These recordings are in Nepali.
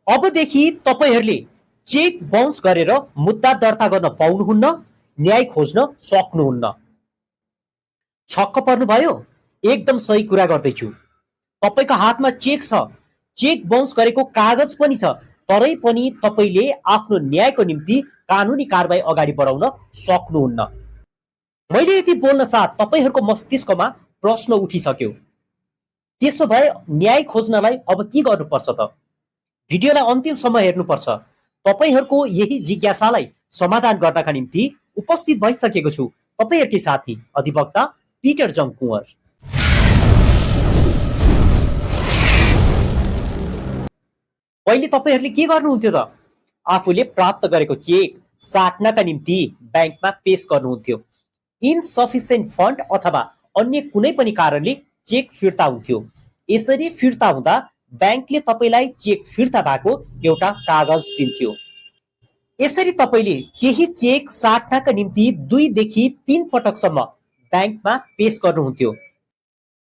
अबदेखि तपाईहरूले चेक बाउन्स गरेर मुद्दा दर्ता गर्न पाउनुहुन्न, न्याय खोज्न सक्नुहुन्न। छक्क पर्नुभयो? एकदम सही कुरा गर्दैछु। तपाईको हातमा चेक छ, चेक बाउन्स गरेको कागज पनि छ, तरै पनि तपाईले आफ्नो न्यायको निम्ति कानुनी कारबाही अगाडि बढाउन सक्नुहुन्न। मैले यति बोल्न साथ तपाईहरूको मस्तिष्कमा प्रश्न उठिसक्यो। त्यसो भए न्याय खोज्नलाई अब के गर्नुपर्छ त? भिडियोलाई अन्तिमसम्म हेर्नुपर्छ। तपाईहरूको यही जिज्ञासालाई समाधान गर्नका निम्ति उपस्थित भइसकेको छु तपाईहरूकै साथी अधिवक्ता पिटर जङ कुँवर। पहिले तपाईहरूले के गर्नुहुन्थ्यो त? आफूले प्राप्त गरेको चेक साट्नका निम्ति ब्याङ्कमा पेश गर्नुहुन्थ्यो। इनसफिसिएन्ट फन्ड अथवा अन्य कुनै पनि कारणले चेक फिर्ता हुन्थ्यो। यसरी फिर्ता हुँदा ब्याङ्कले तपाईलाई चेक फिर्ता भएको एउटा कागज दिन्थ्यो। यसरी तपाईले केही चेक साट्नका निम्ति 2 देखि 3 पटकसम्म ब्याङ्कमा पेश गर्नुहुन्थ्यो।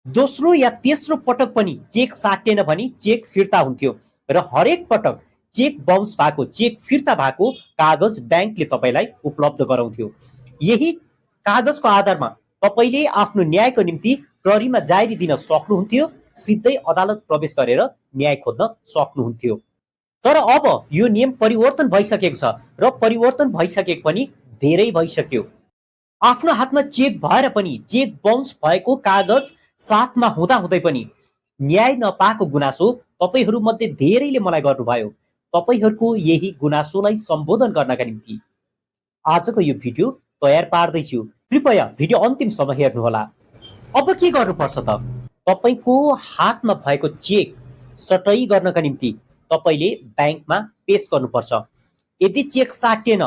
दोस्रो या तेस्रो पटक पनि चेक साटेन भने चेक फिर्ता हुन्थ्यो र हरेक पटक चेक बाउन्स भएको, चेक फिर्ता भएको कागज ब्याङ्कले तपाईलाई उपलब्ध गराउँथ्यो। यही कागजको आधारमा तपाईले आफ्नो न्यायको निम्ति प्रहरीमा जारी दिन सक्नुहुन्थ्यो, सिधै अदालत प्रवेश गरेर न्याय खोज्न सक्नुहुन्थ्यो। तर अब यो नियम परिवर्तन भइसकेको छ र परिवर्तन भइसकेको पनि धेरै भइसक्यो। आफ्नो हातमा चेक भएर पनि चेक बाउन्स भएको कागज साथमा हुँदा हुँदै पनि न्याय नपाएको गुनासो तपाईहरू मध्ये धेरैले मलाई गर्नुभयो। तपाईहरूको यही गुनासोलाई सम्बोधन गर्नका निम्ति आजको यो भिडियो तयार पार्दैछु। कृपया भिडियो अन्तिमसम्म हेर्नुहोला। अब के गर्नुपर्छ त? तपाईको हातमा भएको चेक सटै गर्नका निम्ति तपाईले ब्याङ्कमा पेश गर्नुपर्छ। यदि चेक साटिएन,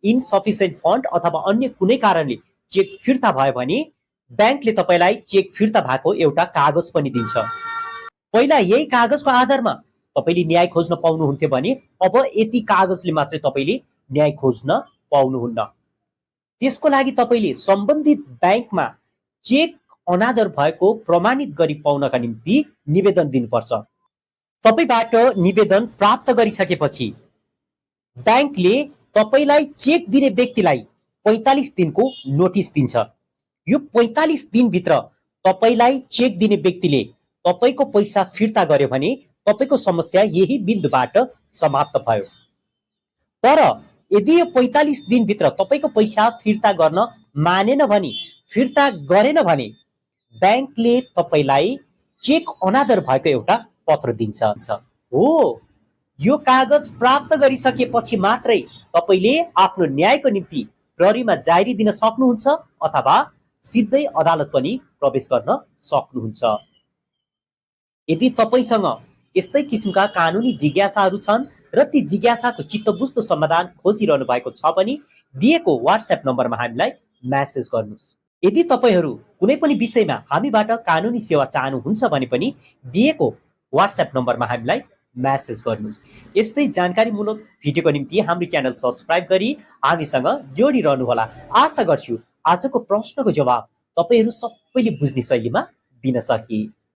इनसफिसिएन्ट फन्ड अथवा अन्य कुनै कारणले चेक फिर्ता भयो भने ब्याङ्कले तपाईलाई चेक फिर्ता भएको एउटा कागज पनि दिन्छ। पहिला यही कागजको आधारमा तपाईले न्याय खोज्न पाउनुहुन्थ्यो भने अब यति कागजले मात्रै तपाईले न्याय खोज्न पाउनुहुन्न। त्यसको लागि तपाईले सम्बन्धित ब्याङ्कमा चेक अनादर भएको प्रमाणित गरी पाउनका निम्ति निवेदन दिनुपर्छ। तपाईबाट निवेदन प्राप्त गरिसकेपछि ब्याङ्कले तपाईलाई चेक दिने व्यक्तिलाई 45 दिनको नोटिस दिन्छ। यो 45 दिनभित्र तपाईलाई चेक दिने व्यक्तिले तपाईको पैसा फिर्ता गर्यो भने तपाईको समस्या यही बिन्दुबाट समाप्त भयो। तर यदि यो 45 दिनभित्र तपाईको पैसा फिर्ता गर्न मानेन भने, फिर्ता गरेन भने ब्याङ्कले तपाईलाई चेक अनादर भएको एउटा पत्र दिन्छ। हो, यो कागज प्राप्त गरिसकेपछि मात्रै तपाईले आफ्नो न्यायको निम्ति प्रहरीमा जारी दिन सक्नुहुन्छ अथवा सिधै अदालत पनि प्रवेश गर्न सक्नुहुन्छ। यदि तपाईसँग यस्तै किसिमका कानुनी जिज्ञासाहरू छन् र ती जिज्ञासाको चित्तबुझ्दो समाधान खोजिरहनु भएको छ भने दिएको व्हाट्सएप नम्बरमा हामीलाई मेसेज गर्नुहोस्। यदि तपाईहरू कुनै पनि विषयमा हामीबाट कानुनी सेवा चाहनुहुन्छ भने पनि दिएको व्हाट्सएप नम्बरमा हामीलाई मेसेज गर्नुहोस्। यस्तै जानकारीमूलक भिडियोको निम्ति हाम्रो च्यानल सब्स्क्राइब गरी हामीसँग जोडिरहनु होला। आशा गर्छु आजको प्रश्नको जवाब तपाईहरू सबैले बुझ्ने शैलीमा दिन सके।